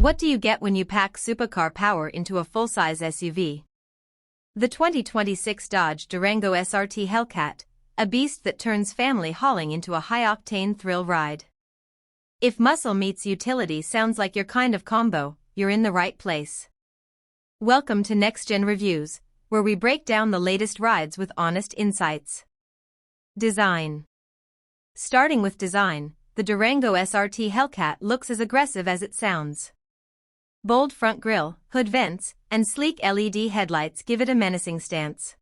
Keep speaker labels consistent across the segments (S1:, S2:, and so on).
S1: What do you get when you pack supercar power into a full-size SUV? The 2026 Dodge Durango SRT Hellcat, a beast that turns family hauling into a high-octane thrill ride. If muscle meets utility sounds like your kind of combo, you're in the right place. Welcome to Next Gen Reviews, where we break down the latest rides with honest insights. Design. Starting with design, the Durango SRT Hellcat looks as aggressive as it sounds. Bold front grille, hood vents, and sleek LED headlights give it a menacing stance.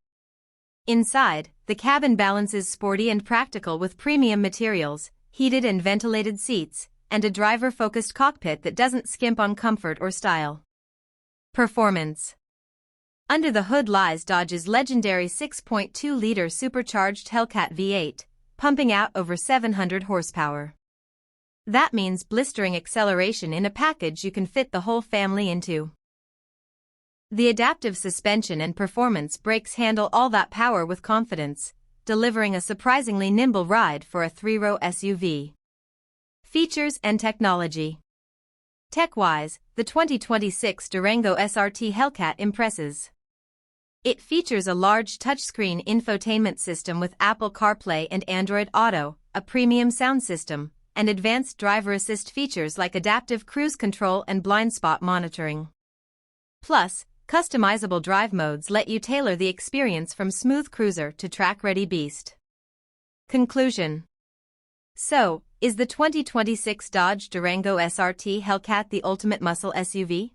S1: Inside, the cabin balances sporty and practical with premium materials, heated and ventilated seats, and a driver-focused cockpit that doesn't skimp on comfort or style. Performance. Under the hood lies Dodge's legendary 6.2-liter Supercharged Hellcat V8, pumping out over 700 horsepower. That means blistering acceleration in a package you can fit the whole family into. The adaptive suspension and performance brakes handle all that power with confidence, delivering a surprisingly nimble ride for a three-row SUV. Features and technology. Tech-wise, the 2026 Durango SRT Hellcat impresses. It features a large touchscreen infotainment system with Apple CarPlay and Android Auto, a premium sound system, and advanced driver assist features like adaptive cruise control and blind spot monitoring. Plus, customizable drive modes let you tailor the experience from smooth cruiser to track-ready beast. Conclusion. So, is the 2026 Dodge Durango SRT Hellcat the ultimate muscle SUV?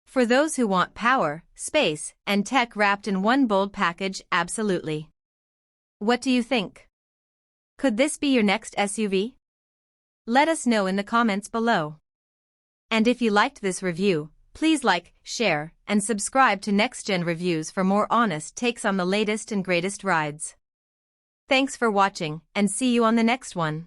S1: For those who want power, space, and tech wrapped in one bold package, absolutely. What do you think? Could this be your next SUV? Let us know in the comments below. And if you liked this review, please like, share, and subscribe to Next Gen Reviews for more honest takes on the latest and greatest rides. Thanks for watching, and see you on the next one.